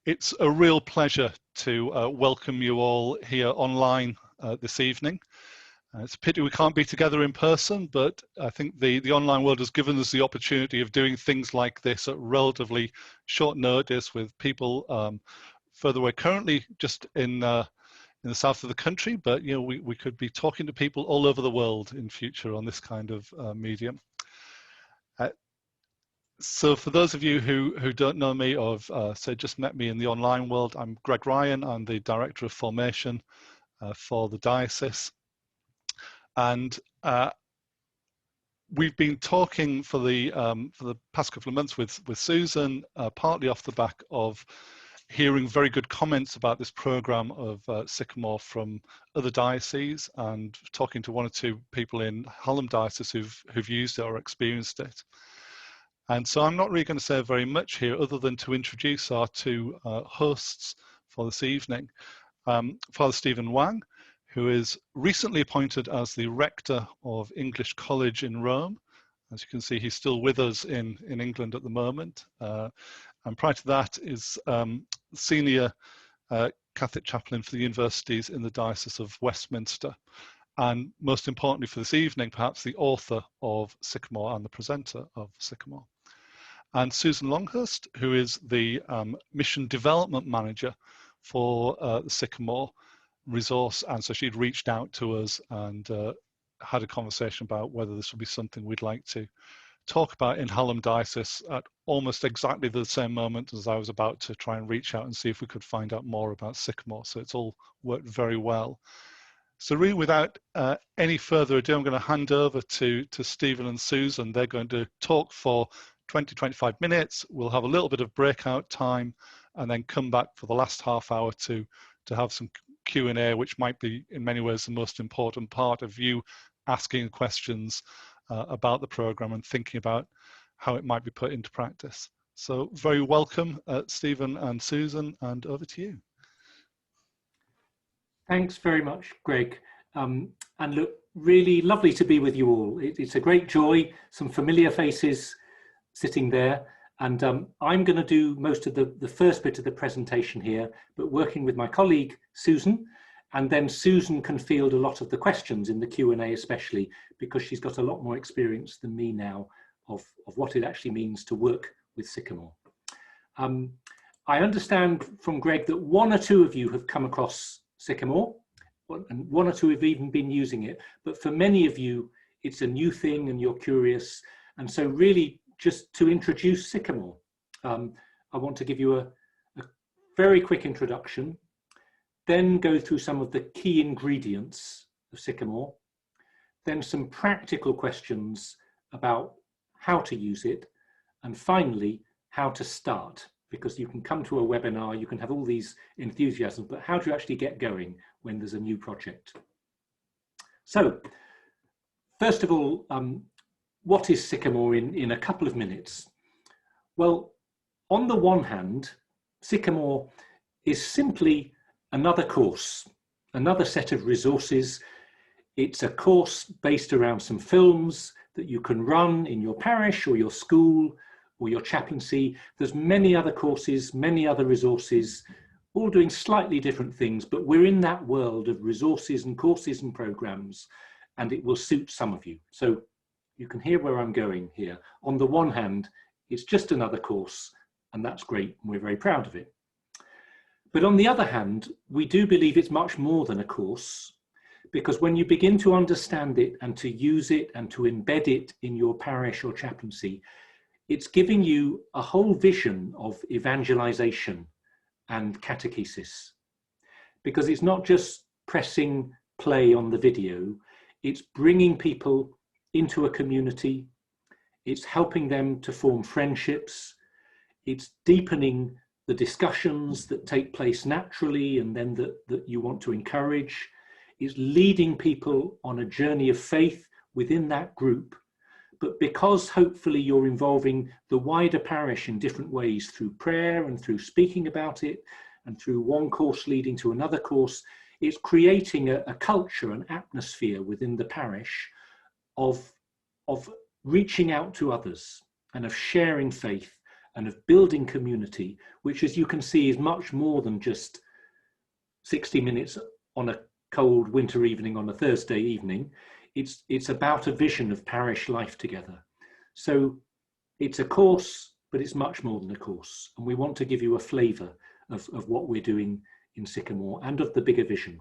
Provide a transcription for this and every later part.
It's a real pleasure to welcome you all here online this evening. It's a pity we can't be together in person, but I think the online world has given us the opportunity of doing things like this at relatively short notice with people further away, currently just in the south of the country, but you know, we could be talking to people all over the world in future on this kind of medium. So for those of you who don't know me or have say just met me in the online world, I'm Greg Ryan. I'm the Director of Formation for the Diocese. And we've been talking for the past couple of months with Susan, partly off the back of hearing very good comments about this program of Sycamore from other dioceses, and talking to one or two people in Hallam Diocese who've used it or experienced it. And so I'm not really going to say very much here other than to introduce our two hosts for this evening. Father Stephen Wang, who is recently appointed as the Rector of English College in Rome. As you can see, he's still with us in England at the moment. And prior to that is Senior Catholic Chaplain for the Universities in the Diocese of Westminster. And most importantly for this evening, perhaps the author of Sycamore and the presenter of Sycamore. And Susan Longhurst, who is the Mission Development Manager for the Sycamore resource. And so she'd reached out to us and had a conversation about whether this would be something we'd like to talk about in Hallam Diocese at almost exactly the same moment as I was about to try and reach out and see if we could find out more about Sycamore. So it's all worked very well. So really, without any further ado, I'm going to hand over to Stephen and Susan. They're going to talk for 20-25 minutes. We'll have a little bit of breakout time and then come back for the last half hour to have some Q&A, which might be in many ways the most important part of you asking questions about the program and thinking about how it might be put into practice. So very welcome, Stephen and Susan, and over to you. Thanks very much, Greg. And look, really lovely to be with you all. It's a great joy, some familiar faces sitting there. And I'm going to do most of the first bit of the presentation here, but working with my colleague, Susan. And then Susan can field a lot of the questions in the Q&A, especially because she's got a lot more experience than me now of what it actually means to work with Sycamore. I understand from Greg that one or two of you have come across Sycamore, and one or two have even been using it, but for many of you it's a new thing and you're curious. And so really just to introduce Sycamore, I want to give you a very quick introduction, then go through some of the key ingredients of Sycamore, then some practical questions about how to use it, and finally how to start. Because you can come to a webinar, you can have all these enthusiasms, but how do you actually get going when there's a new project? So, first of all, what is Sycamore in a couple of minutes? Well, on the one hand, Sycamore is simply another course, another set of resources. It's a course based around some films that you can run in your parish or your school or your chaplaincy. There's many other courses, many other resources, all doing slightly different things, but we're in that world of resources and courses and programs, and it will suit some of you. So you can hear where I'm going here. On the one hand, it's just another course, and that's great, and we're very proud of it. But on the other hand, we do believe it's much more than a course, because when you begin to understand it and to use it and to embed it in your parish or chaplaincy, it's giving you a whole vision of evangelization and catechesis, because it's not just pressing play on the video, it's bringing people into a community, it's helping them to form friendships, it's deepening the discussions that take place naturally and then that you want to encourage, it's leading people on a journey of faith within that group. But because hopefully you're involving the wider parish in different ways through prayer and through speaking about it and through one course leading to another course, it's creating a culture, an atmosphere within the parish of reaching out to others and of sharing faith and of building community, which, as you can see, is much more than just 60 minutes on a cold winter evening on a Thursday evening. It's about a vision of parish life together. So it's a course, but it's much more than a course. And we want to give you a flavour of what we're doing in Sycamore and of the bigger vision.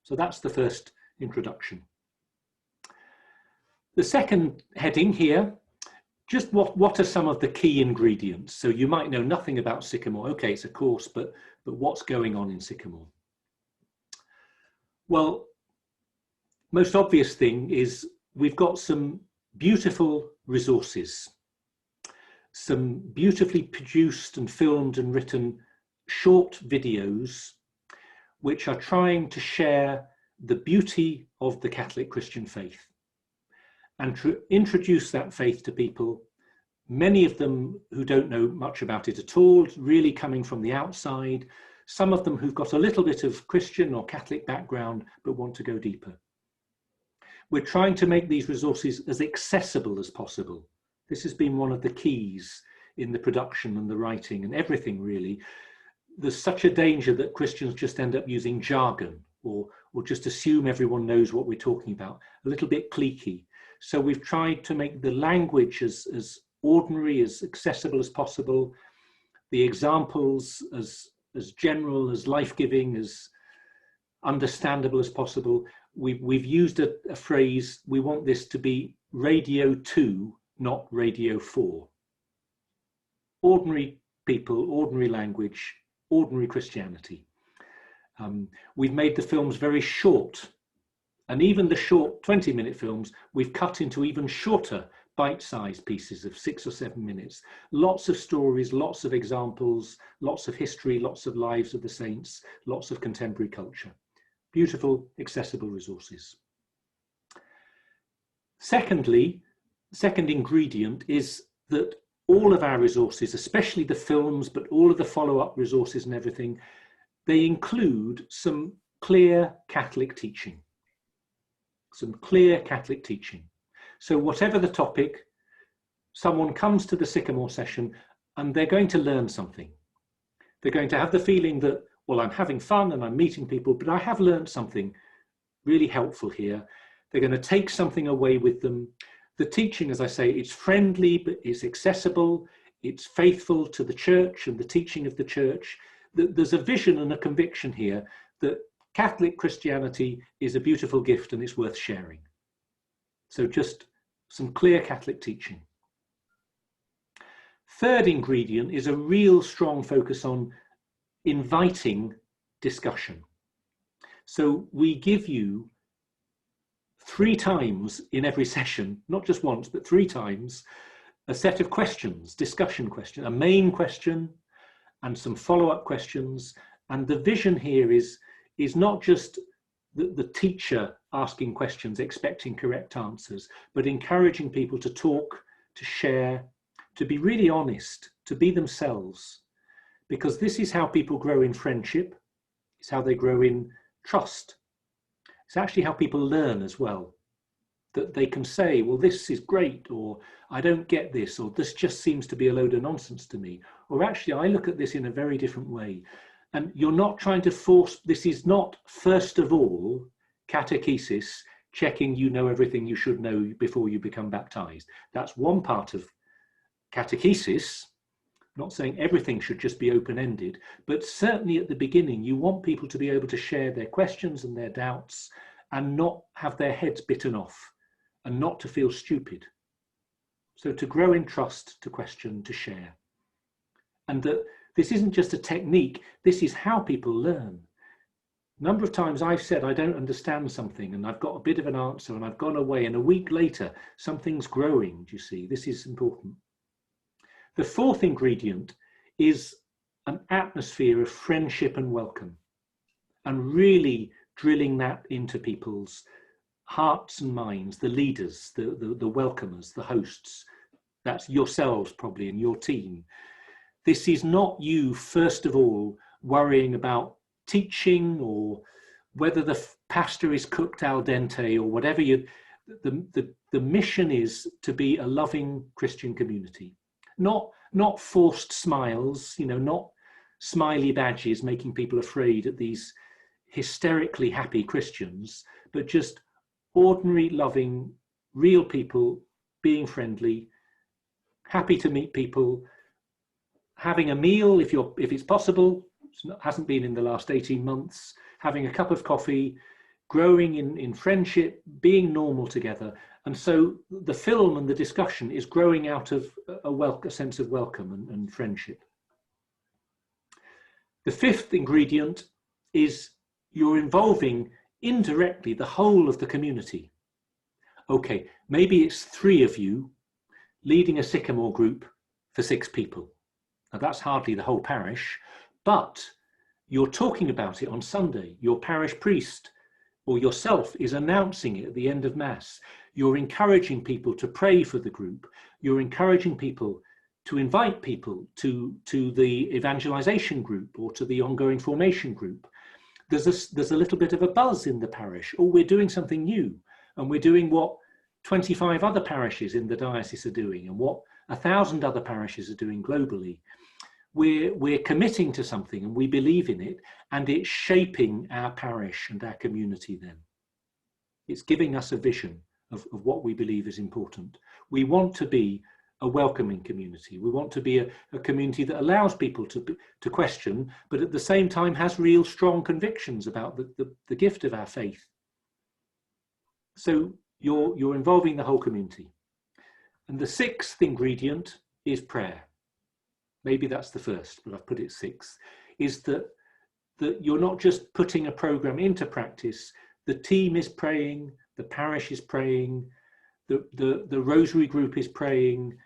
So that's the first introduction. The second heading here, just what are some of the key ingredients? So you might know nothing about Sycamore. Okay, it's a course, but what's going on in Sycamore? Well, most obvious thing is we've got some beautiful resources, some beautifully produced and filmed and written short videos which are trying to share the beauty of the Catholic Christian faith and to introduce that faith to people, many of them who don't know much about it at all, really coming from the outside, some of them who've got a little bit of Christian or Catholic background but want to go deeper. We're trying to make these resources as accessible as possible. This has been one of the keys in the production and the writing and everything, really. There's such a danger that Christians just end up using jargon or just assume everyone knows what we're talking about, a little bit cliquey. So we've tried to make the language as ordinary, as accessible as possible, the examples as general, as life-giving, as understandable as possible. We've used a phrase, we want this to be Radio 2, not Radio 4. Ordinary people, ordinary language, ordinary Christianity. We've made the films very short, and even the short 20-minute films we've cut into even shorter bite-sized pieces of 6 or 7 minutes. Lots of stories, lots of examples, lots of history, lots of lives of the saints, lots of contemporary culture. Beautiful, accessible resources. Secondly, second ingredient is that all of our resources, especially the films, but all of the follow-up resources and everything, they include some clear Catholic teaching. Some clear Catholic teaching. So whatever the topic, someone comes to the Sycamore session and they're going to learn something. They're going to have the feeling that, well, I'm having fun and I'm meeting people, but I have learned something really helpful here. They're going to take something away with them. The teaching, as I say, it's friendly, but it's accessible. It's faithful to the church and the teaching of the church. There's a vision and a conviction here that Catholic Christianity is a beautiful gift and it's worth sharing. So just some clear Catholic teaching. Third ingredient is a real strong focus on inviting discussion. So we give you 3 times in every session, not just once, but 3 times, a set of questions, discussion questions, a main question and some follow-up questions. And the vision here is not just the teacher asking questions, expecting correct answers, but encouraging people to talk, to share, to be really honest, to be themselves. Because this is how people grow in friendship. It's how they grow in trust. It's actually how people learn as well. That they can say, well, this is great, or I don't get this, or this just seems to be a load of nonsense to me. Or actually, I look at this in a very different way. And you're not trying to force, this is not, first of all, catechesis, checking you know everything you should know before you become baptized. That's one part of catechesis. I'm not saying everything should just be open-ended, but certainly at the beginning, you want people to be able to share their questions and their doubts and not have their heads bitten off and not to feel stupid. So to grow in trust, to question, to share. And that this isn't just a technique, this is how people learn. A number of times I've said I don't understand something and I've got a bit of an answer and I've gone away and a week later something's growing, do you see? This is important. The fourth ingredient is an atmosphere of friendship and welcome, and really drilling that into people's hearts and minds, the leaders, the welcomers, the hosts. That's yourselves probably and your team. This is not you, first of all, worrying about teaching or whether the pastor is cooked al dente or whatever. The mission is to be a loving Christian community. Not not forced smiles, you know, not smiley badges making people afraid at these hysterically happy Christians, but just ordinary, loving, real people being friendly, happy to meet people, having a meal if it's possible, hasn't been in the last 18 months, having a cup of coffee, growing in friendship, being normal together. And so the film and the discussion is growing out of a sense of welcome and friendship. The fifth ingredient is you're involving indirectly the whole of the community. Okay, maybe it's 3 of you leading a Sycamore group for 6 people. Now that's hardly the whole parish, but you're talking about it on Sunday. Your parish priest or yourself is announcing it at the end of Mass. You're encouraging people to pray for the group. You're encouraging people to invite people to the evangelization group or to the ongoing formation group. There's a little bit of a buzz in the parish. Oh, we're doing something new, and we're doing what 25 other parishes in the diocese are doing, and what 1,000 other parishes are doing globally. We're committing to something, and we believe in it, and it's shaping our parish and our community then. It's giving us a vision of what we believe is important. We want to be a welcoming community. We want to be a community that allows people to question, but at the same time has real strong convictions about the gift of our faith. So you're involving the whole community. And the 6th ingredient is prayer. Maybe that's the first, but I've put it 6th, is that you're not just putting a program into practice. The team is praying, the parish is praying, the rosary group is praying.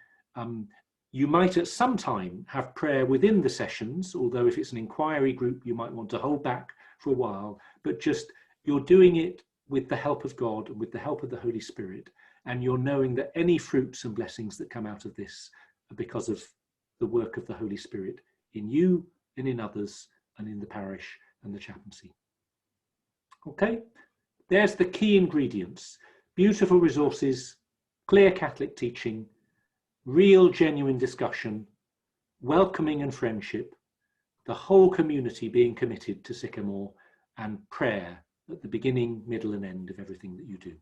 You might at some time have prayer within the sessions, although if it's an inquiry group, you might want to hold back for a while, but just you're doing it with the help of God and with the help of the Holy Spirit. And you're knowing that any fruits and blessings that come out of this are because of the work of the Holy Spirit in you and in others and in the parish and the chaplaincy. Okay, there's the key ingredients: beautiful resources, clear Catholic teaching, real genuine discussion, welcoming and friendship, the whole community being committed to Sycamore, and prayer at the beginning, middle and end of everything that you do.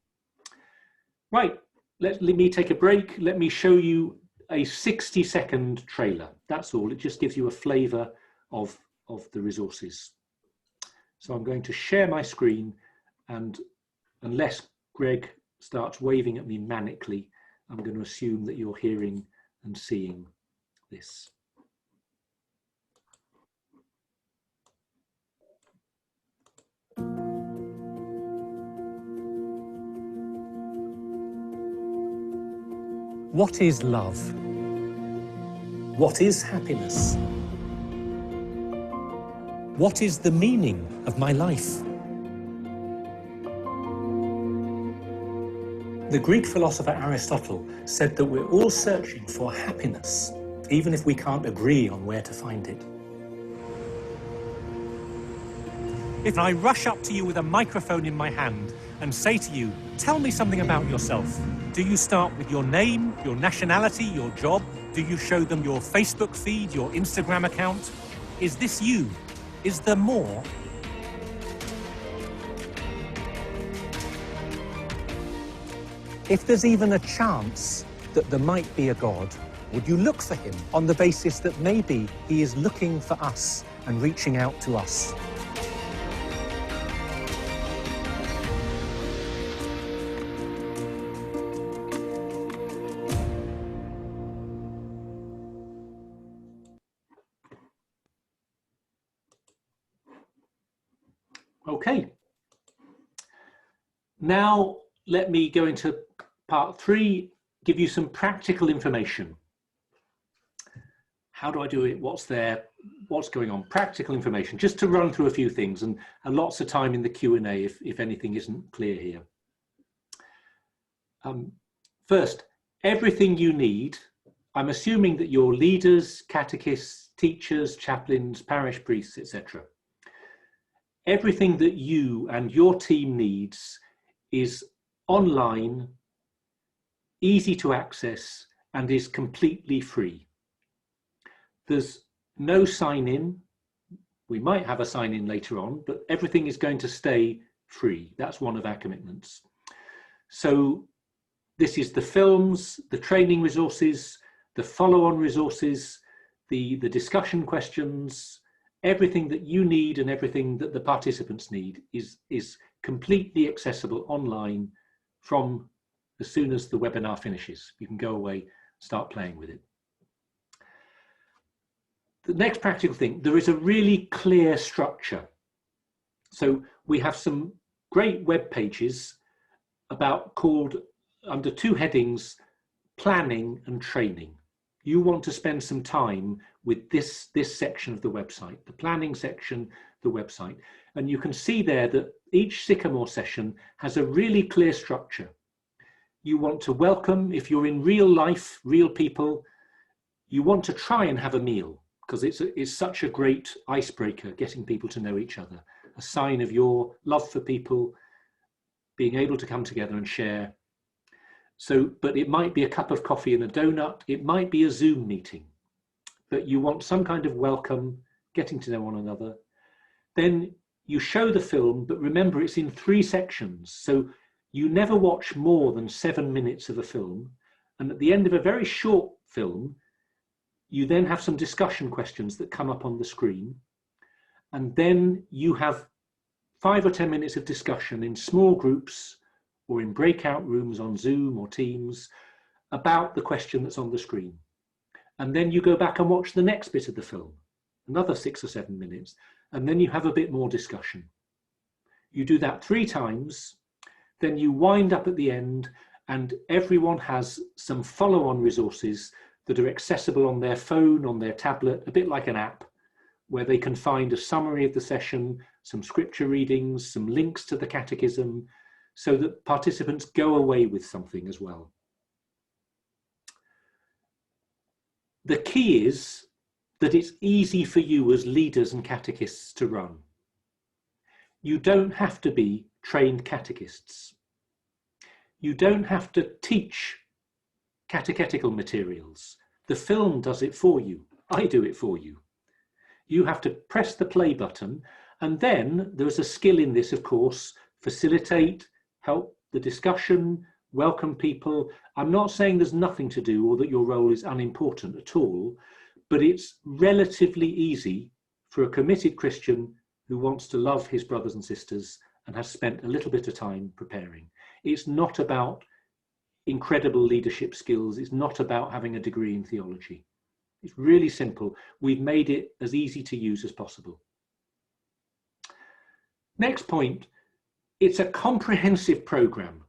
Right, let me take a break. Let me show you a 60-second trailer. That's all. It just gives you a flavour of the resources. So I'm going to share my screen, and unless Greg starts waving at me manically, I'm going to assume that you're hearing and seeing this. What is love? What is happiness? What is the meaning of my life? The Greek philosopher Aristotle said that we're all searching for happiness, even if we can't agree on where to find it. If I rush up to you with a microphone in my hand and say to you, tell me something about yourself, do you start with your name, your nationality, your job? Do you show them your Facebook feed, your Instagram account? Is this you? Is there more? If there's even a chance that there might be a God, would you look for him on the basis that maybe he is looking for us and reaching out to us? Okay. Now let me go into part 3, give you some practical information. How do I do it? What's there? What's going on? Practical information, just to run through a few things, and lots of time in the Q&A if anything isn't clear here. First, everything you need, I'm assuming that your leaders, catechists, teachers, chaplains, parish priests, etc. Everything that you and your team needs is online, easy to access, and is completely free. There's no sign-in. We might have a sign-in later on, but everything is going to stay free. That's one of our commitments. So this is the films, the training resources, the follow-on resources, the discussion questions, everything that you need and everything that the participants need is completely accessible online from as soon as the webinar finishes. You can go away, start playing with it. The next practical thing, there is a really clear structure. So we have some great web pages called under two headings, planning and training. You want to spend some time with this section of the website, the planning section, the website. And you can see there that each Sycamore session has a really clear structure. You want to welcome, if you're in real life, real people, you want to try and have a meal, because it's such a great icebreaker, getting people to know each other, a sign of your love for people, being able to come together and share. So, but it might be a cup of coffee and a donut, it might be a Zoom meeting, but you want some kind of welcome, getting to know one another. Then you show the film, but remember it's in 3 sections. So you never watch more than 7 minutes of a film. And at the end of a very short film, you then have some discussion questions that come up on the screen. And then you have 5 or 10 minutes of discussion in small groups or in breakout rooms on Zoom or Teams about the question that's on the screen. And then you go back and watch the next bit of the film, another 6 or 7 minutes, and then you have a bit more discussion. You do that 3 times, then you wind up at the end, and everyone has some follow-on resources that are accessible on their phone, on their tablet, a bit like an app, where they can find a summary of the session, some scripture readings, some links to the catechism, so that participants go away with something as well. The key is that it's easy for you as leaders and catechists to run. You don't have to be trained catechists. You don't have to teach catechetical materials. The film does it for you. I do it for you. You have to press the play button, and then there's a skill in this, of course, facilitate, help the discussion, welcome people. I'm not saying there's nothing to do or that your role is unimportant at all, but it's relatively easy for a committed Christian who wants to love his brothers and sisters and has spent a little bit of time preparing. It's not about incredible leadership skills. It's not about having a degree in theology. It's really simple. We've made it as easy to use as possible. Next point, it's a comprehensive program.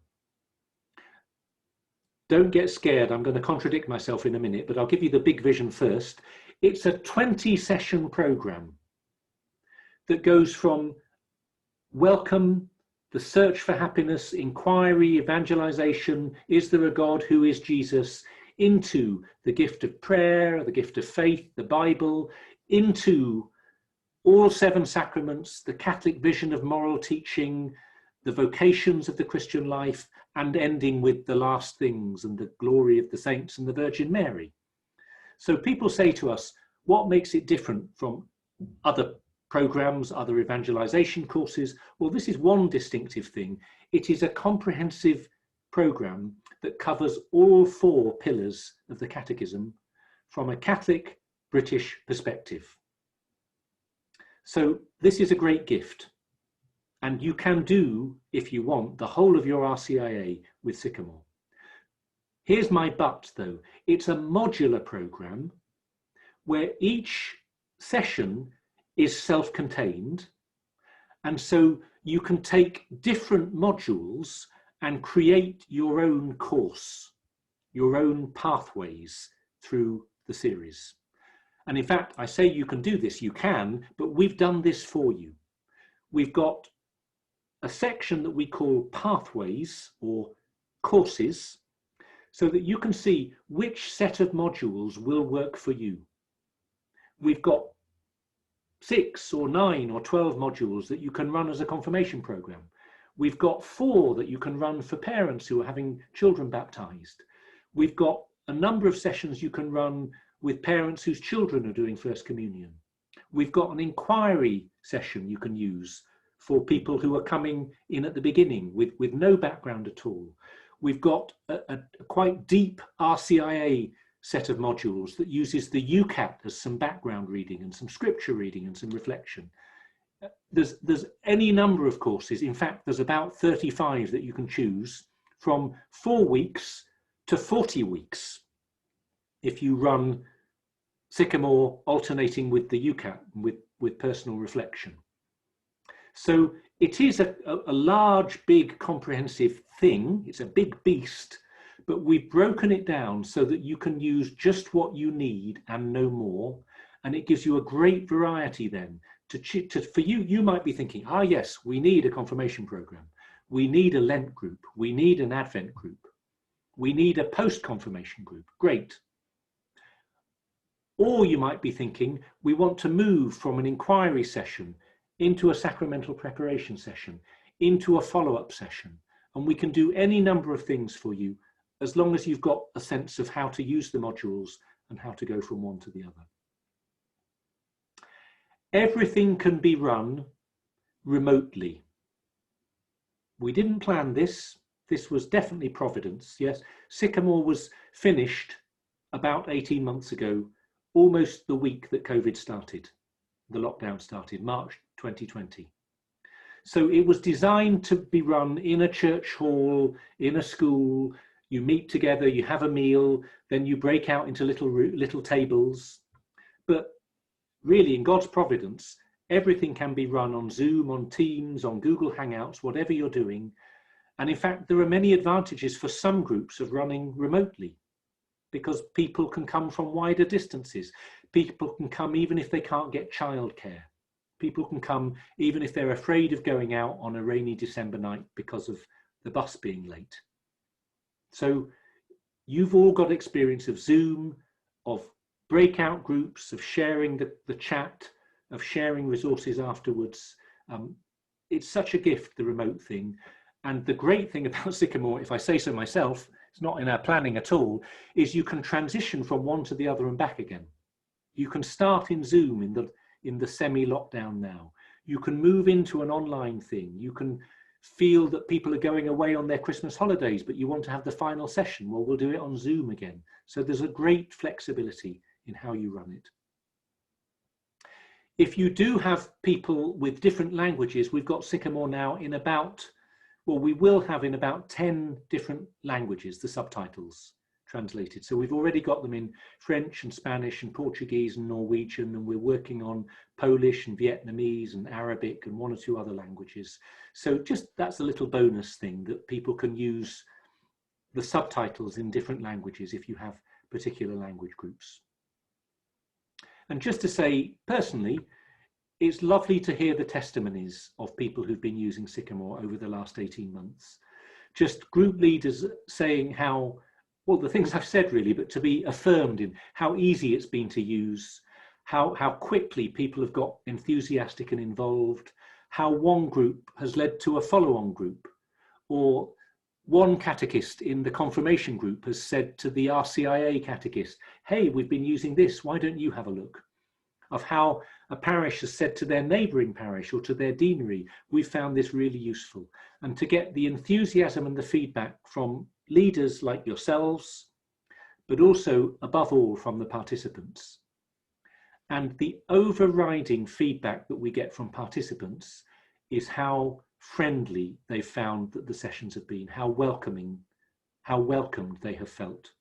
Don't get scared. I'm going to contradict myself in a minute, but I'll give you the big vision first. It's a 20-session program that goes from welcome, the search for happiness, inquiry, evangelization, is there a God, who is Jesus, into the gift of prayer, the gift of faith, the Bible, into all 7 sacraments, the Catholic vision of moral teaching, the vocations of the Christian life, and ending with the last things and the glory of the saints and the Virgin Mary. So people say to us, what makes it different from other programs, other evangelization courses? Well, this is one distinctive thing. It is a comprehensive program that covers all 4 pillars of the catechism from a Catholic British perspective. So this is a great gift. And you can do, if you want, the whole of your RCIA with Sycamore. Here's my but, though. It's a modular program where each session is self-contained. And so you can take different modules and create your own course, your own pathways through the series. And in fact, I say you can do this, you can, but we've done this for you. We've got a section that we call pathways or courses, so that you can see which set of modules will work for you. We've got 6 or 9 or 12 modules that you can run as a confirmation program. We've got 4 that you can run for parents who are having children baptized. We've got a number of sessions you can run with parents whose children are doing First Communion. We've got an inquiry session you can use for people who are coming in at the beginning with no background at all. We've got a quite deep RCIA set of modules that uses the UCAT as some background reading and some scripture reading and some reflection. There's any number of courses. In fact, there's about 35 that you can choose from 4 weeks to 40 weeks if you run Sycamore alternating with the UCAT, with personal reflection. So it is a large, big, comprehensive thing. It's a big beast, but we've broken it down so that you can use just what you need and no more. And it gives you a great variety then. For you might be thinking, ah, yes, we need a confirmation program. We need a Lent group. We need an Advent group. We need a post-confirmation group. Great. Or you might be thinking, we want to move from an inquiry session into a sacramental preparation session, into a follow-up session. And we can do any number of things for you, as long as you've got a sense of how to use the modules and how to go from one to the other. Everything can be run remotely. We didn't plan this. This was definitely providence. Yes, Sycamore was finished about 18 months ago, almost the week that COVID started, the lockdown started, March 2020. So it was designed to be run in a church hall, in a school. You meet together, you have a meal, then you break out into little tables. But really, in God's providence, everything can be run on Zoom, on Teams, on Google Hangouts, whatever you're doing. And in fact, there are many advantages for some groups of running remotely, because people can come from wider distances. People can come even if they can't get childcare. People can come even if they're afraid of going out on a rainy December night because of the bus being late. So you've all got experience of Zoom, of breakout groups, of sharing the chat, of sharing resources afterwards. It's such a gift, the remote thing. And the great thing about Sycamore, if I say so myself, it's not in our planning at all, is you can transition from one to the other and back again. You can start in Zoom in the semi-lockdown now. You can move into an online thing. You can feel that people are going away on their Christmas holidays, but you want to have the final session. Well, we'll do it on Zoom again. So there's a great flexibility in how you run it. If you do have people with different languages, we've got Sycamore now in we will have in about 10 different languages, the subtitles translated. So we've already got them in French and Spanish and Portuguese and Norwegian, and we're working on Polish and Vietnamese and Arabic and 1 or 2 other languages. So just that's a little bonus thing, that people can use the subtitles in different languages if you have particular language groups. And just to say personally, it's lovely to hear the testimonies of people who've been using Sycamore over the last 18 months. Just group leaders saying how, well, the things I've said really, but to be affirmed in how easy it's been to use, how quickly people have got enthusiastic and involved, how one group has led to a follow-on group, or one catechist in the confirmation group has said to the RCIA catechist, hey, we've been using this, why don't you have a look? Of how a parish has said to their neighbouring parish or to their deanery, we found this really useful. And to get the enthusiasm and the feedback from leaders like yourselves, but also above all from the participants. And the overriding feedback that we get from participants is how friendly they've found that the sessions have been, how welcomed they have felt.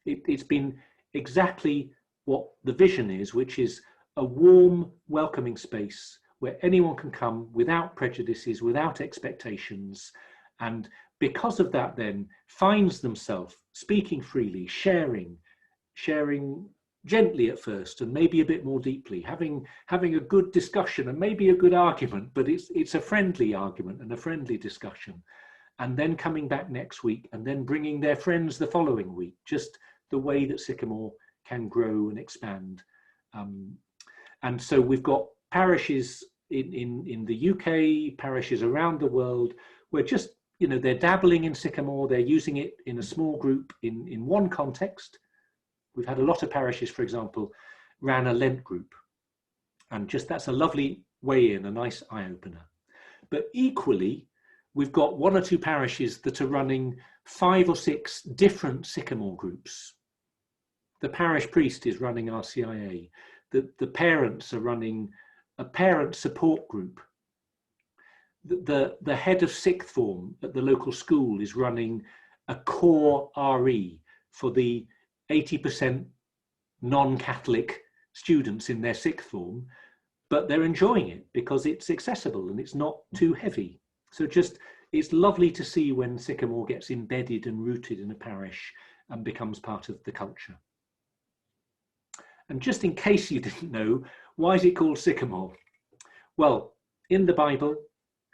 It's been exactly what the vision is, which is a warm, welcoming space where anyone can come without prejudices, without expectations, and because of that then finds themselves speaking freely, sharing gently at first and maybe a bit more deeply, having a good discussion and maybe a good argument, but it's a friendly argument and a friendly discussion, and then coming back next week and then bringing their friends the following week, just the way that Sycamore can grow and expand. And so we've got parishes in the UK, parishes around the world, where just, they're dabbling in Sycamore, they're using it in a small group in one context, We've had a lot of parishes, for example, ran a Lent group, and just that's a lovely way in, a nice eye-opener. But equally, we've got 1 or 2 parishes that are running 5 or 6 different Sycamore groups. The parish priest is running RCIA. The parents are running a parent support group. The head of sixth form at the local school is running a core RE for the 80% non-Catholic students in their sixth form, but they're enjoying it because it's accessible and it's not too heavy. So just, it's lovely to see when Sycamore gets embedded and rooted in a parish and becomes part of the culture. And just in case you didn't know, why is it called Sycamore? Well, in the Bible,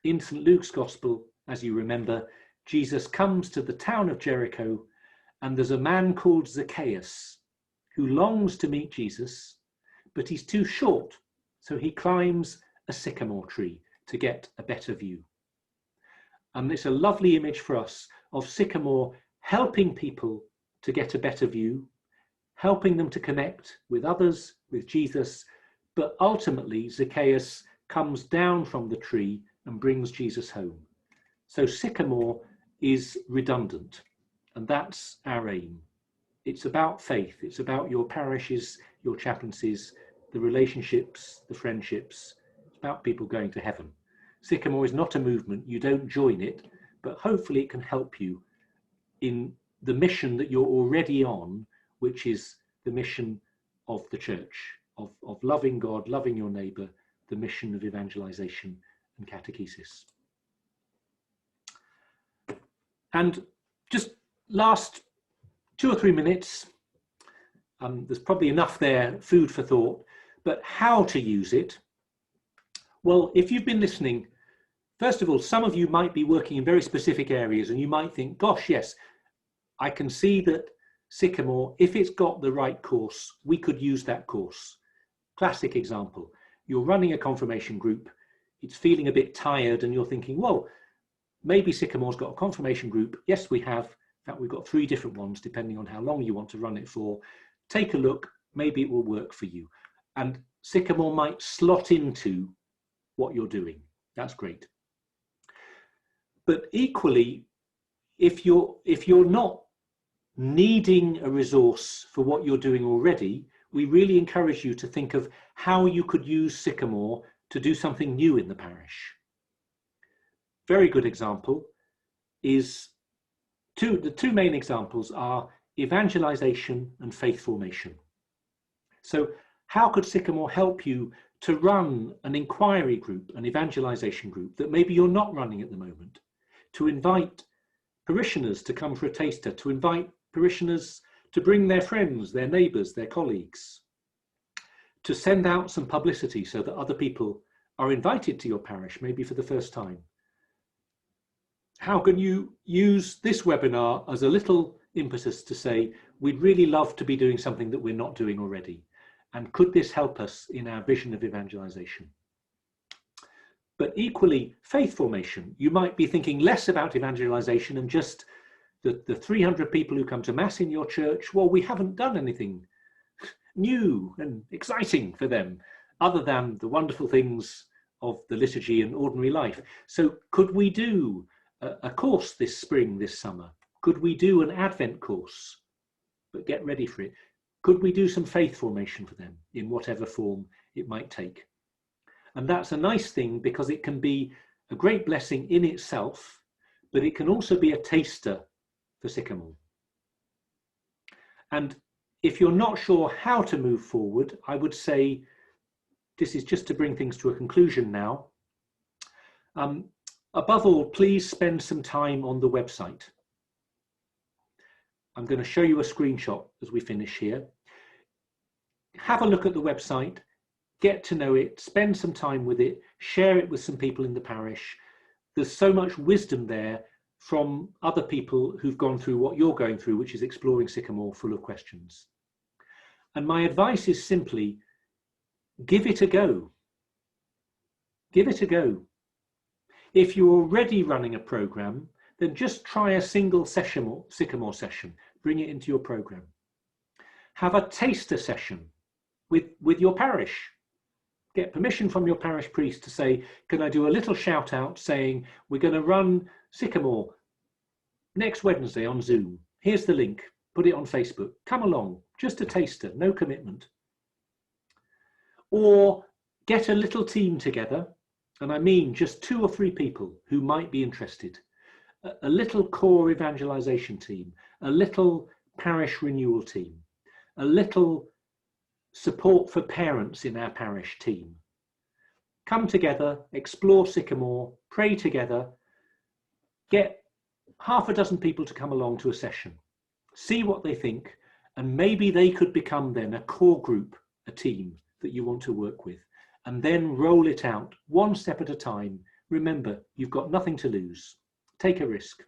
in St. Luke's Gospel, as you remember, Jesus comes to the town of Jericho, and there's a man called Zacchaeus who longs to meet Jesus, but he's too short, so he climbs a sycamore tree to get a better view. And it's a lovely image for us of Sycamore helping people to get a better view, helping them to connect with others, with Jesus, but ultimately Zacchaeus comes down from the tree and brings Jesus home. So Sycamore is redundant, and that's our aim. It's about faith, it's about your parishes, your chaplaincies, the relationships, the friendships. It's about people going to heaven. Sycamore is not a movement, you don't join it, but hopefully it can help you in the mission that you're already on, which is the mission of the church, of loving God, loving your neighbour, the mission of evangelization and catechesis. And just last 2 or 3 minutes, there's probably enough there, food for thought, but how to use it? Well, if you've been listening, first of all, some of you might be working in very specific areas and you might think, gosh, yes, I can see that Sycamore, if it's got the right course, we could use that course. Classic example, you're running a confirmation group, it's feeling a bit tired and you're thinking, well, maybe Sycamore's got a confirmation group. Yes, we have. In fact, we've got 3 different ones, depending on how long you want to run it for. Take a look, maybe it will work for you. And Sycamore might slot into what you're doing. That's great. But equally, if you're not needing a resource for what you're doing already, we really encourage you to think of how you could use Sycamore to do something new in the parish. Very good example is the 2 main examples are evangelization and faith formation. So how could Sycamore help you to run an inquiry group, an evangelization group that maybe you're not running at the moment, to invite parishioners to come for a taster, to invite parishioners to bring their friends, their neighbours, their colleagues, to send out some publicity so that other people are invited to your parish, maybe for the first time. How can you use this webinar as a little impetus to say, we'd really love to be doing something that we're not doing already? And could this help us in our vision of evangelization? But equally, faith formation, you might be thinking less about evangelization and just the 300 people who come to Mass in your church. Well, we haven't done anything new and exciting for them other than the wonderful things of the liturgy and ordinary life. So could we do a course this spring, this summer? Could we do an Advent course? But get ready for it. Could we do some faith formation for them in whatever form it might take? And that's a nice thing because it can be a great blessing in itself, but it can also be a taster for Sycamore. And if you're not sure how to move forward, I would say, this is just to bring things to a conclusion now. Above all, please spend some time on the website. I'm going to show you a screenshot as we finish here. Have a look at the website, get to know it, spend some time with it, share it with some people in the parish. There's so much wisdom there from other people who've gone through what you're going through, which is exploring Sycamore full of questions. And my advice is simply, give it a go. Give it a go. If you're already running a program, then just try a single Sycamore session, bring it into your program. Have a taster session with your parish. Get permission from your parish priest to say, can I do a little shout out saying, we're going to run Sycamore next Wednesday on Zoom. Here's the link. Put it on Facebook. Come along. Just a taster, no commitment. Or get a little team together, and I mean just 2 or 3 people who might be interested. A little core evangelization team, a little parish renewal team, a little support for parents in our parish team. Come together, explore Sycamore, pray together, get half a dozen people to come along to a session, see what they think, and maybe they could become then a core group, a team that you want to work with, and then roll it out one step at a time. Remember, you've got nothing to lose. Take a risk.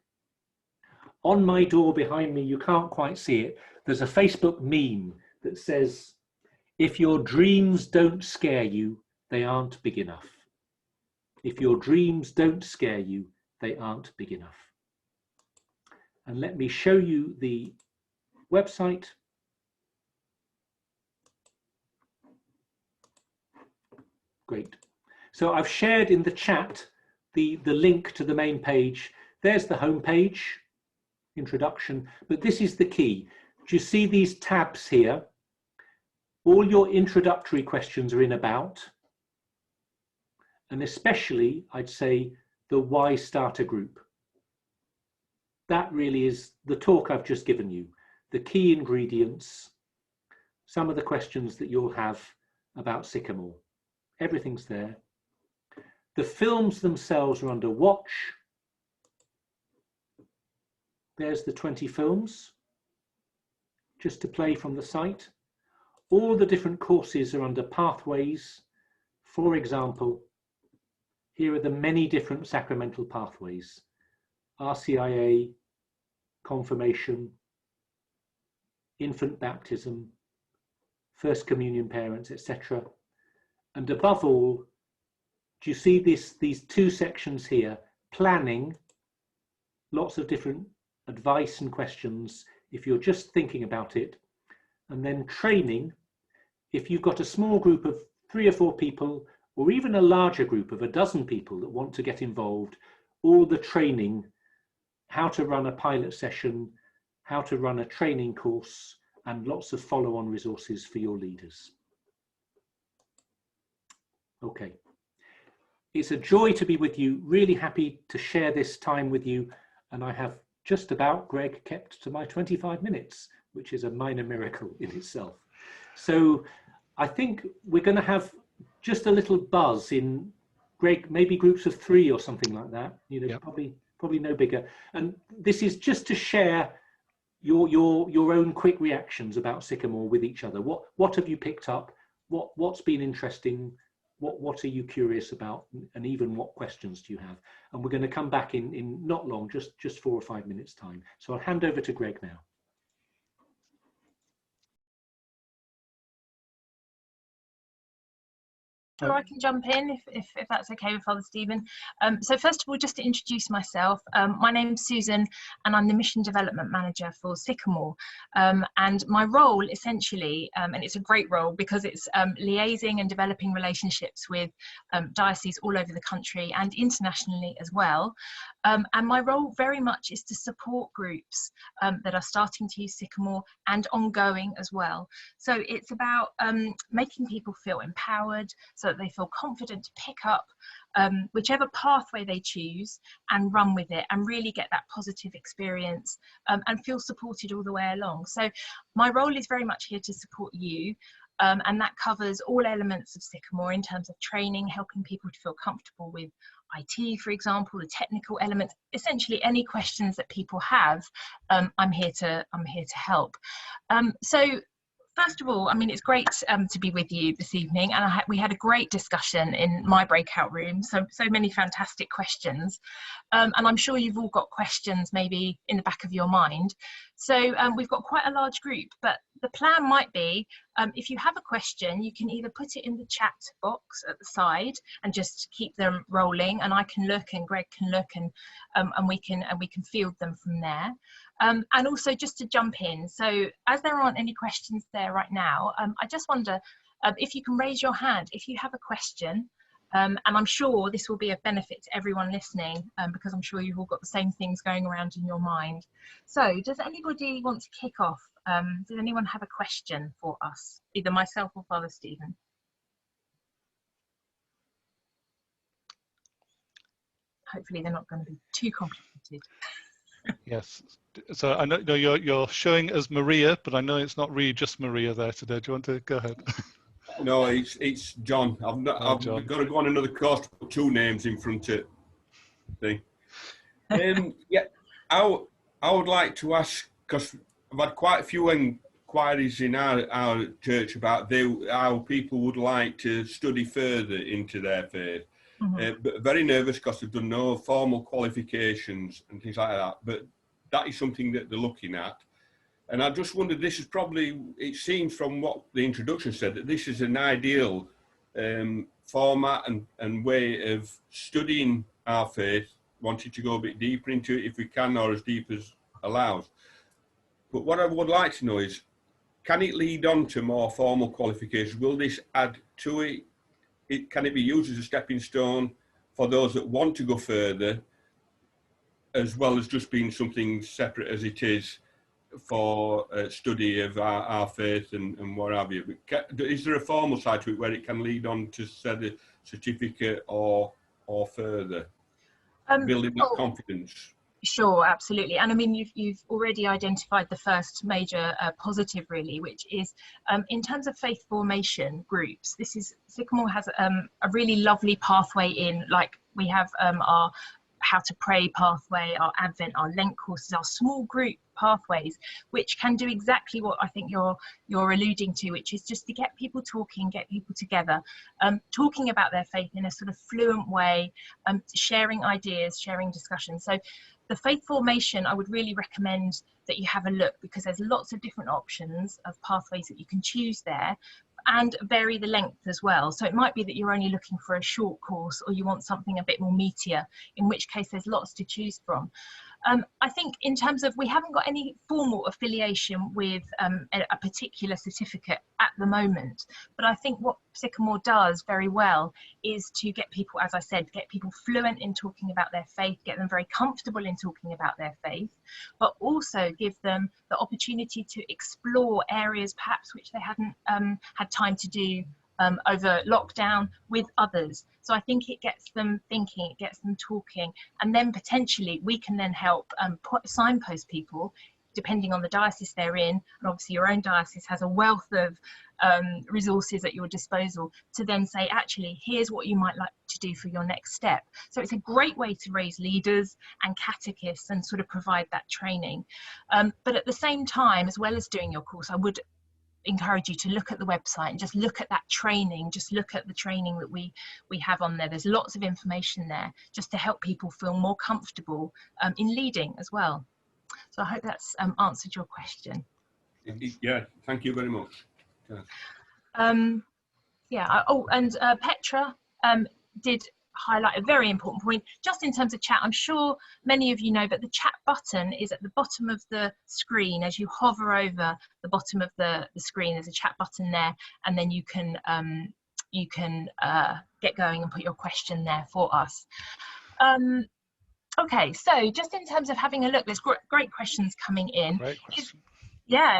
On my door behind me, you can't quite see it, there's a Facebook meme that says, if your dreams don't scare you, they aren't big enough. If your dreams don't scare you, they aren't big enough. And let me show you the website. Great. So I've shared in the chat the link to the main page. There's the home page, introduction, but this is the key. Do you see these tabs here? All your introductory questions are in about, and especially I'd say the why starter group. That really is the talk I've just given you, the key ingredients, some of the questions that you'll have about Sycamore. Everything's there. The films themselves are under watch. There's the 20 films, just to play from the site. All the different courses are under pathways. For example, here are the many different sacramental pathways: RCIA, confirmation, infant baptism, first communion parents, etc. And above all, do you see these 2 sections here? Planning, lots of different advice and questions if you're just thinking about it. And then training, if you've got a small group of 3 or 4 people, or even a larger group of a dozen people that want to get involved, all the training, how to run a pilot session, how to run a training course, and lots of follow-on resources for your leaders. Okay, it's a joy to be with you, really happy to share this time with you, and I have just about, Greg, kept to my 25 minutes, which is a minor miracle in itself. So I think we're going to have just a little buzz in, Greg, maybe groups of 3 or something like that, you know, yep. probably no bigger. And this is just to share your own quick reactions about Sycamore with each other. What have you picked up? What's been interesting? What are you curious about? And even what questions do you have? And we're going to come back in not long, just 4 or 5 minutes time. So I'll hand over to Greg now. Sure, I can jump in if that's okay with Father Stephen. So first of all, just to introduce myself, my name's Susan and I'm the Mission Development Manager for Sycamore. And my role essentially, and it's a great role because it's liaising and developing relationships with dioceses all over the country and internationally as well. And my role very much is to support groups that are starting to use Sycamore and ongoing as well. So it's about making people feel empowered so that they feel confident to pick up whichever pathway they choose and run with it and really get that positive experience and feel supported all the way along. So my role is very much here to support you. And that covers all elements of Sycamore in terms of training, helping people to feel comfortable with IT, for example, the technical elements, essentially any questions that people have, I'm here to help. So first of all, I mean, it's great to be with you this evening, and we had a great discussion in my breakout room, so many fantastic questions, and I'm sure you've all got questions maybe in the back of your mind. So we've got quite a large group, but the plan might be, if you have a question, you can either put it in the chat box at the side and just keep them rolling, and I can look and Greg can look, and we can field them from there. And also just to jump in, so as there aren't any questions there right now, I just wonder if you can raise your hand if you have a question. And I'm sure this will be of benefit to everyone listening, because I'm sure you've all got the same things going around in your mind. So does anybody want to kick off? Does anyone have a question for us, either myself or Father Stephen? Hopefully they're not going to be too complicated. Yes. So I know you're showing as Maria, but I know it's not really just Maria there today. Do you want to go ahead? No, it's John. I've got to go on another course to put 2 names in front of thing. Yeah, I would like to ask, because I've had quite a few inquiries in our church about how people would like to study further into their faith. But very nervous because they've done no formal qualifications and things like that. But that is something that they're looking at. And I just wondered, this is probably, it seems from what the introduction said, that this is an ideal format and way of studying our faith, wanting to go a bit deeper into it if we can, or as deep as allows. But what I would like to know is, can it lead on to more formal qualifications? Will this add to it? Can it be used as a stepping stone for those that want to go further, as well as just being something separate as it is for study of our faith and what have you? Is there a formal side to it where it can lead on to say the certificate or further, building that confidence? Sure, absolutely. And I mean, you've already identified the first major positive, really, which is in terms of faith formation groups. Sycamore has a really lovely pathway in, like we have our How to Pray pathway, our Advent, our Lent courses, our small group pathways, which can do exactly what I think you're alluding to, which is just to get people talking, get people together, talking about their faith in a sort of fluent way, sharing ideas, sharing discussions. So the faith formation, I would really recommend that you have a look, because there's lots of different options of pathways that you can choose there, and vary the length as well. So it might be that you're only looking for a short course, or you want something a bit more meatier, in which case there's lots to choose from. I think in terms of, we haven't got any formal affiliation with a particular certificate at the moment, but I think what Sycamore does very well is to get people, as I said, get people fluent in talking about their faith, get them very comfortable in talking about their faith, but also give them the opportunity to explore areas perhaps which they hadn't had time to do over lockdown with others. So I think it gets them thinking, it gets them talking, and then potentially we can then help signpost people, depending on the diocese they're in, and obviously your own diocese has a wealth of resources at your disposal, to then say, actually, here's what you might like to do for your next step. So it's a great way to raise leaders and catechists and sort of provide that training. But at the same time, as well as doing your course, I would encourage you to look at the website and just look at that training, just look at the training that we have on there. There's lots of information there just to help people feel more comfortable in leading as well. So I hope that's answered your question. Yeah, thank you very much. Yeah. Oh, and Petra did highlight a very important point just in terms of chat. I'm sure many of you know, but the chat button is at the bottom of the screen. As you hover over the bottom of the screen, there's a chat button there, and then you can get going and put your question there for us. Okay, so just in terms of having a look, there's great questions coming in. Great question.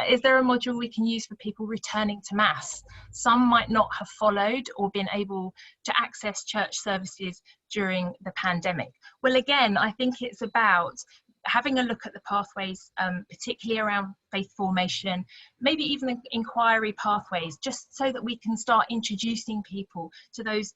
Is there a module we can use for people returning to Mass? Some might not have followed or been able to access church services during the pandemic. Well, again, I think it's about having a look at the pathways, particularly around faith formation, maybe even inquiry pathways, just so that we can start introducing people to those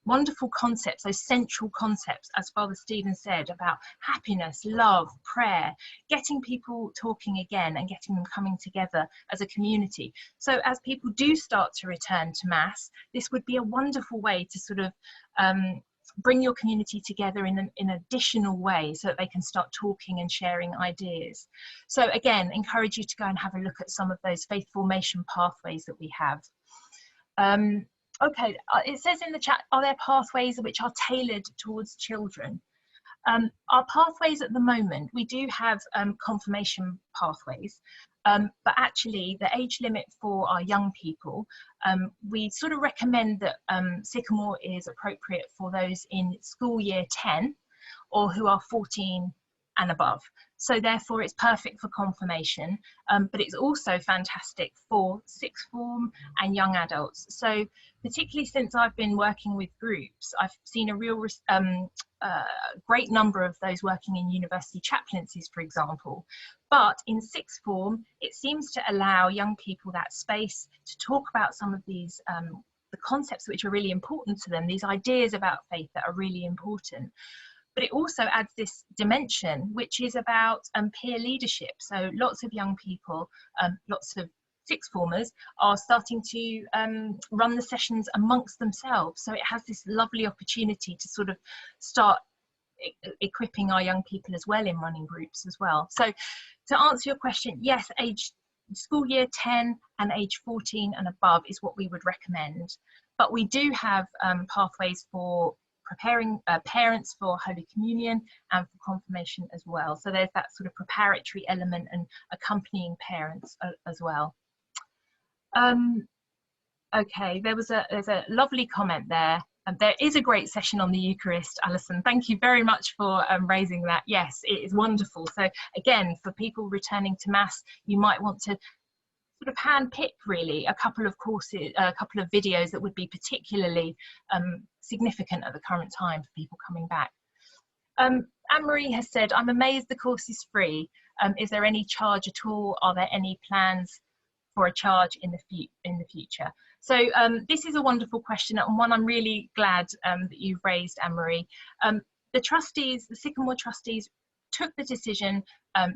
wonderful concepts, those central concepts, as Father Stephen said, about happiness, love, prayer, getting people talking again and getting them coming together as a community. So as people do start to return to Mass, this would be a wonderful way to sort of bring your community together in an additional way so that they can start talking and sharing ideas. So again, encourage you to go and have a look at some of those faith formation pathways that we have. Okay, it says in the chat, are there pathways which are tailored towards children? Our pathways at the moment, we do have confirmation pathways, but actually the age limit for our young people, we sort of recommend that Sycamore is appropriate for those in school year 10 or who are 14 and above. So therefore it's perfect for confirmation, but it's also fantastic for sixth form and young adults. So particularly since I've been working with groups, I've seen a real great number of those working in university chaplaincies, for example. But in sixth form, it seems to allow young people that space to talk about some of these the concepts which are really important to them, these ideas about faith that are really important. But it also adds this dimension, which is about peer leadership. So lots of young people, lots of sixth formers are starting to run the sessions amongst themselves. So it has this lovely opportunity to sort of start equipping our young people as well in running groups as well. So to answer your question, yes, school year 10 and age 14 and above is what we would recommend. But we do have pathways for preparing parents for Holy Communion and for confirmation as well. So there's that sort of preparatory element and accompanying parents as well. Okay, there's a lovely comment there. There is a great session on the Eucharist, Alison. Thank you very much for raising that. Yes, it is wonderful. So again, for people returning to Mass, you might want to sort of hand-pick really a couple of courses, a couple of videos that would be particularly significant at the current time for people coming back. Anne-Marie has said, I'm amazed the course is free. Is there any charge at all? Are there any plans for a charge in the future? So this is a wonderful question and one I'm really glad that you've raised, Anne-Marie. The trustees, the Sycamore trustees, took the decision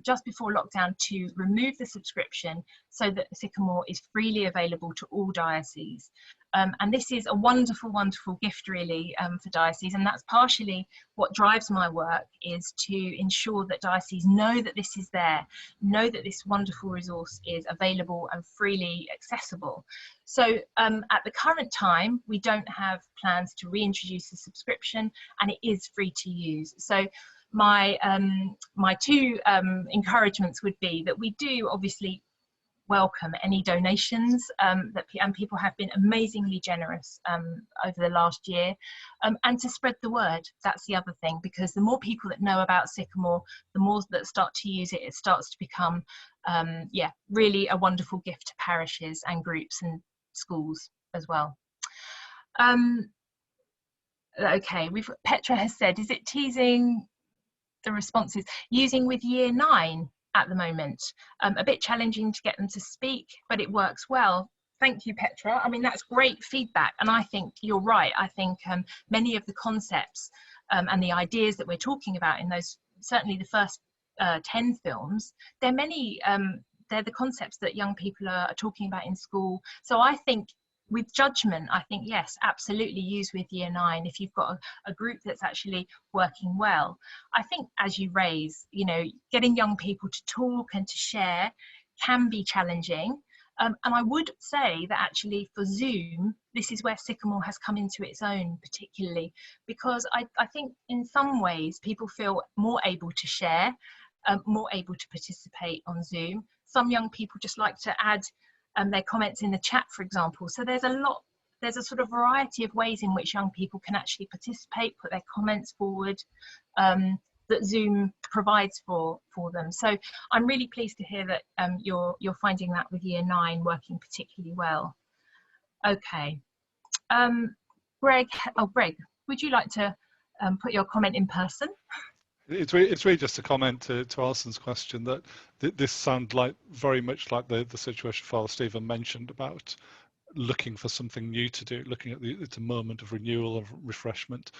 just before lockdown to remove the subscription so that Sycamore is freely available to all dioceses. And this is a wonderful, wonderful gift really for dioceses, and that's partially what drives my work, is to ensure that dioceses know that this is there, know that this wonderful resource is available and freely accessible. So at the current time, we don't have plans to reintroduce the subscription, and it is free to use. So my two encouragements would be that we do obviously welcome any donations and people have been amazingly generous over the last year, and to spread the word. That's the other thing, because the more people that know about Sycamore, the more that start to use it, it starts to become yeah, really a wonderful gift to parishes and groups and schools as well. Okay, Petra has said, is it teasing the responses using with year 9 at the moment? A bit challenging to get them to speak, but it works well. Thank you, Petra. I mean, that's great feedback, and I think you're right. I think many of the concepts and the ideas that we're talking about in those, certainly the first 10 films, they're the concepts that young people are talking about in school. So I think with judgment, I think, yes, absolutely use with year 9 if you've got a group that's actually working well. I think as you raise, you know, getting young people to talk and to share can be challenging. And I would say that actually for Zoom, this is where Sycamore has come into its own particularly, because I think in some ways people feel more able to share, more able to participate on Zoom. Some young people just like to add their comments in the chat, for example. So there's a sort of variety of ways in which young people can actually participate, put their comments forward, that Zoom provides for them. So I'm really pleased to hear that you're finding that with year 9 working particularly well. Okay, Greg, would you like to put your comment in person? It's really just a comment to Alison's question, that this sounds like very much like the situation Father Stephen mentioned about looking for something new to do, looking at it's a moment of renewal, of refreshment.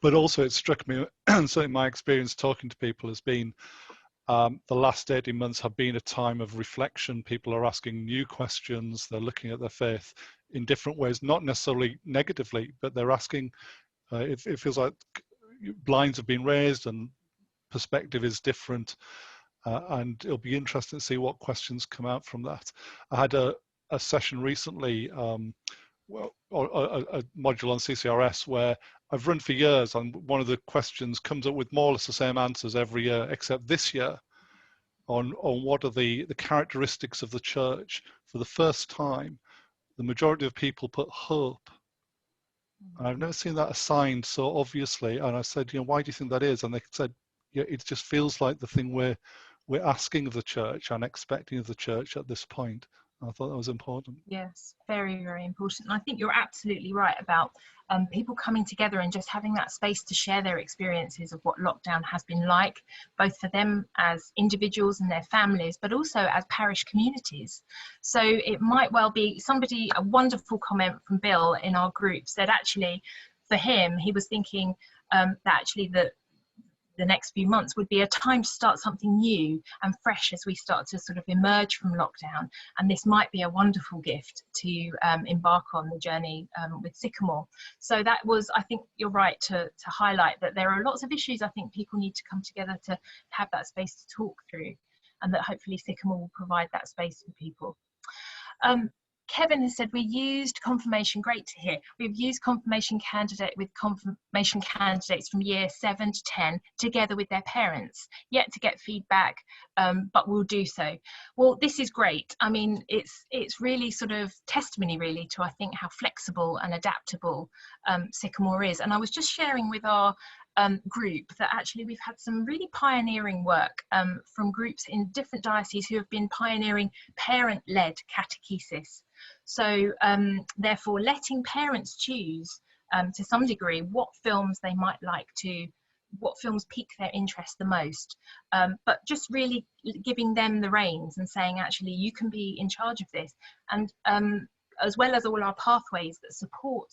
But also it struck me, and certainly my experience talking to people has been, the last 18 months have been a time of reflection. People are asking new questions, they're looking at their faith in different ways, not necessarily negatively, but they're asking It feels like blinds have been raised and perspective is different, and it'll be interesting to see what questions come out from that. I had a session recently, well, a module on CCRS where I've run for years, and one of the questions comes up with more or less the same answers every year, except this year on what are the characteristics of the church. For the first time, the majority of people put hope. And I've never seen that assigned so obviously. And I said, you know, why do you think that is? And they said, yeah, it just feels like the thing we're asking of the church and expecting of the church at this point. I thought that was important. Yes, very, very important. And I think you're absolutely right about people coming together and just having that space to share their experiences of what lockdown has been like, both for them as individuals and their families, but also as parish communities. So it might well be a wonderful comment from Bill in our group said actually for him, he was thinking that actually the next few months would be a time to start something new and fresh as we start to sort of emerge from lockdown. And this might be a wonderful gift to embark on the journey with Sycamore. So that was, I think you're right to highlight that there are lots of issues I think people need to come together to have that space to talk through, and that hopefully Sycamore will provide that space for people. Kevin has said we used confirmation, great to hear. We've used confirmation candidates from year 7 to 10 together with their parents, yet to get feedback, but we'll do so. Well, this is great. I mean, it's really sort of testimony really to, I think, how flexible and adaptable Sycamore is. And I was just sharing with our group that actually we've had some really pioneering work from groups in different dioceses who have been pioneering parent-led catechesis. So therefore letting parents choose to some degree what films they might like to, what films pique their interest the most, but just really giving them the reins and saying actually you can be in charge of this. And as well as all our pathways that support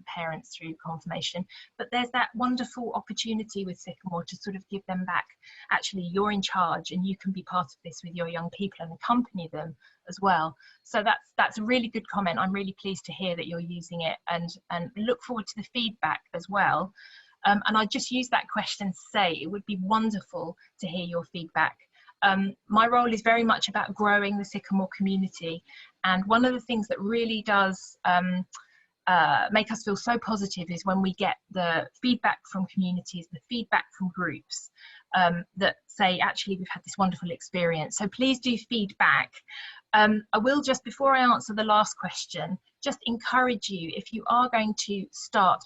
parents through confirmation, but there's that wonderful opportunity with Sycamore to sort of give them back, actually you're in charge and you can be part of this with your young people and accompany them as well. So that's a really good comment. I'm really pleased to hear that you're using it, and look forward to the feedback as well. And I just use that question to say it would be wonderful to hear your feedback. My role is very much about growing the Sycamore community, and one of the things that really does make us feel so positive is when we get the feedback from communities, the feedback from groups that say actually we've had this wonderful experience. So please do feedback. I will just, before I answer the last question, just encourage you, if you are going to start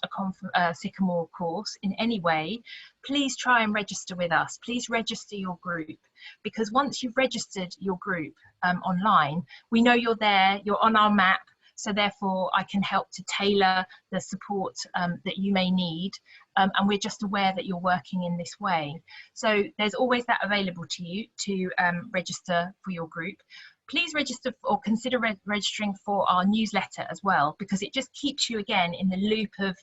a Sycamore course in any way, please try and register with us. Please register your group, because once you've registered your group online, we know you're there, you're on our map, so therefore I can help to tailor the support that you may need, and we're just aware that you're working in this way. So there's always that available to you to register for your group. Please register or consider registering for our newsletter as well, because it just keeps you again in the loop of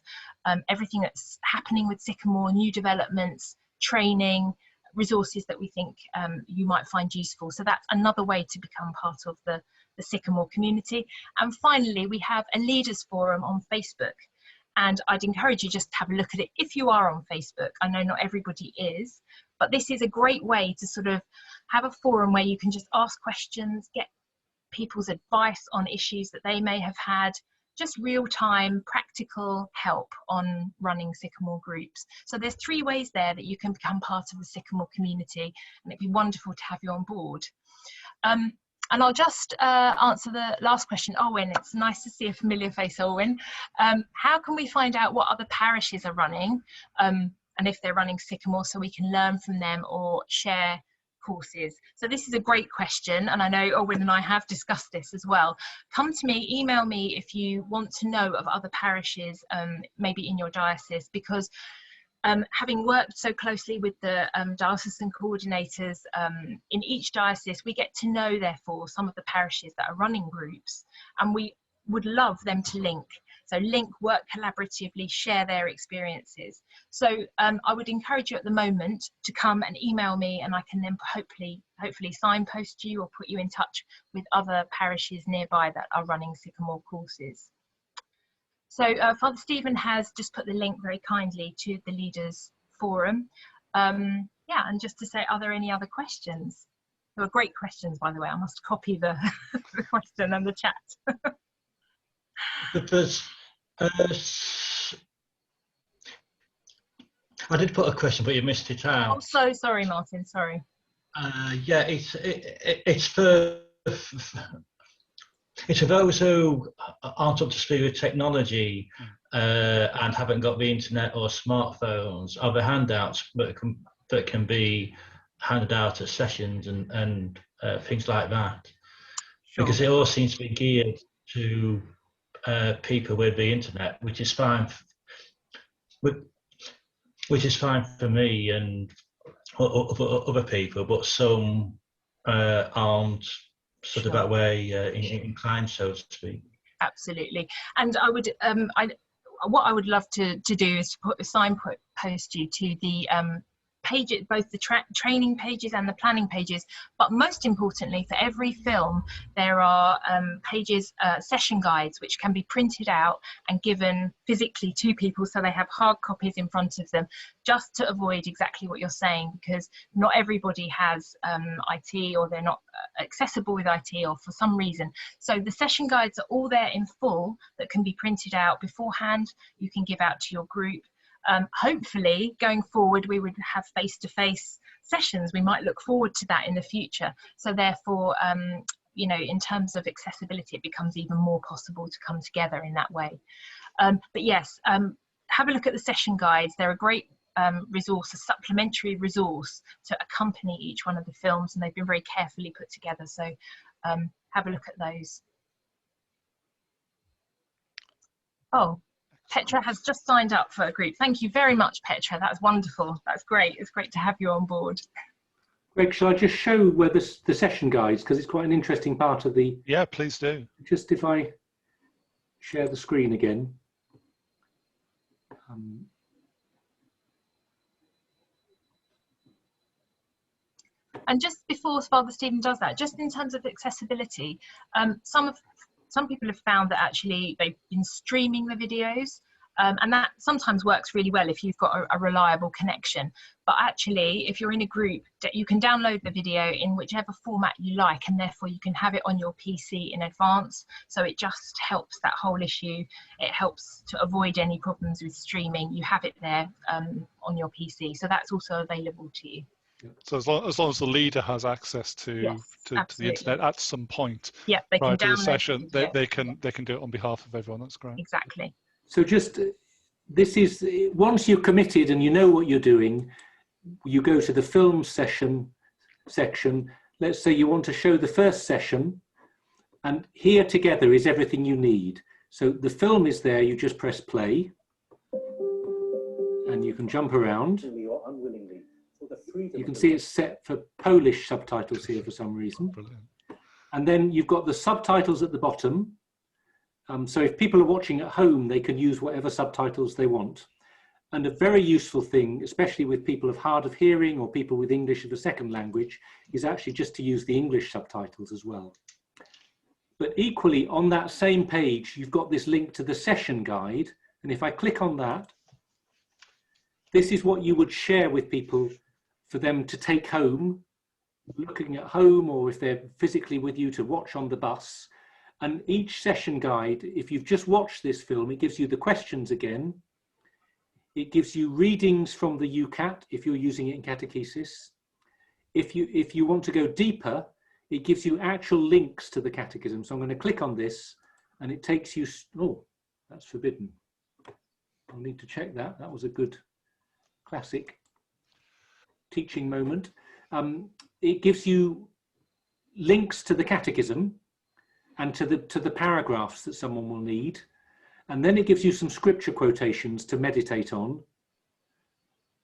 everything that's happening with Sycamore, new developments, training, resources that we think you might find useful. So that's another way to become part of the Sycamore community. And finally, we have a leaders forum on Facebook, and I'd encourage you just to have a look at it if you are on Facebook. I know not everybody is, but this is a great way to sort of have a forum where you can just ask questions, get people's advice on issues that they may have had, just real-time practical help on running Sycamore groups. So there's 3 ways there that you can become part of the Sycamore community, and it'd be wonderful to have you on board. And I'll just answer the last question. Owen, it's nice to see a familiar face, Owen. How can we find out what other parishes are running, and if they're running Sycamore, so we can learn from them or share courses? So this is a great question, and I know Owen and I have discussed this as well. Come to me, email me if you want to know of other parishes, maybe in your diocese, because having worked so closely with the diocesan coordinators in each diocese, we get to know therefore some of the parishes that are running groups, and we would love them to link. So link, work collaboratively, share their experiences. So I would encourage you at the moment to come and email me, and I can then hopefully signpost you or put you in touch with other parishes nearby that are running Sycamore courses. So Father Stephen has just put the link very kindly to the Leaders Forum. Yeah, and just to say, are there any other questions? There were great questions, by the way. I must copy the, the question and the chat. I did put a question, but you missed it out. Oh, so sorry, Martin. Sorry. Yeah, it's for those who aren't up to speed with technology and haven't got the internet or smartphones. Are there handouts that can be handed out at sessions and things like that? Sure. Because it all seems to be geared to people with the internet, which is fine. Which is fine for me and other people, but some aren't sort of that way inclined, so to speak. Absolutely. And I would, what I would love to do is to signpost you to the pages, both the training pages and the planning pages, but most importantly, for every film there are pages, session guides, which can be printed out and given physically to people, so they have hard copies in front of them, just to avoid exactly what you're saying, because not everybody has IT, or they're not accessible with IT, or for some reason. So the session guides are all there in full that can be printed out beforehand. You can give out to your group. Hopefully going forward we would have face-to-face sessions. We might look forward to that in the future, so therefore you know, in terms of accessibility, it becomes even more possible to come together in that way. But yes, have a look at the session guides. They're a great resource, a supplementary resource to accompany each one of the films, and they've been very carefully put together, so have a look at those. Oh, Petra has just signed up for a group. Thank you very much, Petra. That's wonderful. That's great. It's great to have you on board. Greg, shall I just show where the session guides, because it's quite an interesting part of the... Yeah, please do. Just if I share the screen again. And just before Father Stephen does that, just in terms of accessibility, some people have found that actually they've been streaming the videos, and that sometimes works really well if you've got a reliable connection. But actually, if you're in a group, you can download the video in whichever format you like, and therefore you can have it on your PC in advance. So it just helps that whole issue. It helps to avoid any problems with streaming. You have it there on your PC. So that's also available to you. So as long as the leader has access to the internet at some point, yeah, they prior can to the download session, they can do it on behalf of everyone. That's great. Exactly. So just this is, once you're committed and you know what you're doing, you go to the film section section. Let's say you want to show the first session, and here together is everything you need. So the film is there. You just press play, and you can jump around. You can see it's set for Polish subtitles here for some reason. Brilliant. And then you've got the subtitles at the bottom. So if people are watching at home, they can use whatever subtitles they want. And a very useful thing, especially with people of hard of hearing or people with English as a second language, is actually just to use the English subtitles as well. But equally, on that same page, you've got this link to the session guide. And if I click on that, this is what you would share with people for them to take home, looking at home, or if they're physically with you, to watch on the bus. And each session guide, if you've just watched this film, it gives you the questions again. It gives you readings from the UCAT if you're using it in catechesis. If you want to go deeper, it gives you actual links to the catechism. So I'm going to click on this, and it takes you, oh, that's forbidden. I'll need to check that. That was a good classic teaching moment. It gives you links to the catechism and to the paragraphs that someone will need, and then it gives you some scripture quotations to meditate on,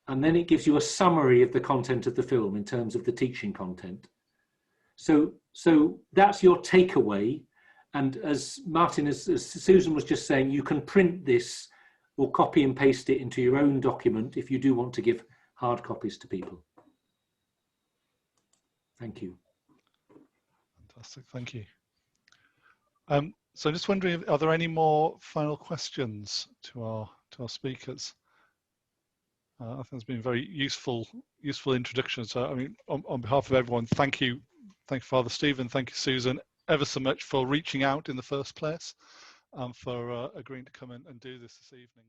and then it gives you a summary of the content of the film in terms of the teaching content. So that's your takeaway. And as Martin, as Susan was just saying, you can print this or copy and paste it into your own document if you do want to give hard copies to people. Thank you. Fantastic, thank you. So I'm just wondering, are there any more final questions to our speakers? I think it's been a very useful introduction. So I mean, on behalf of everyone, thank you, Father Stephen, thank you, Susan, ever so much for reaching out in the first place, and for agreeing to come and do this evening.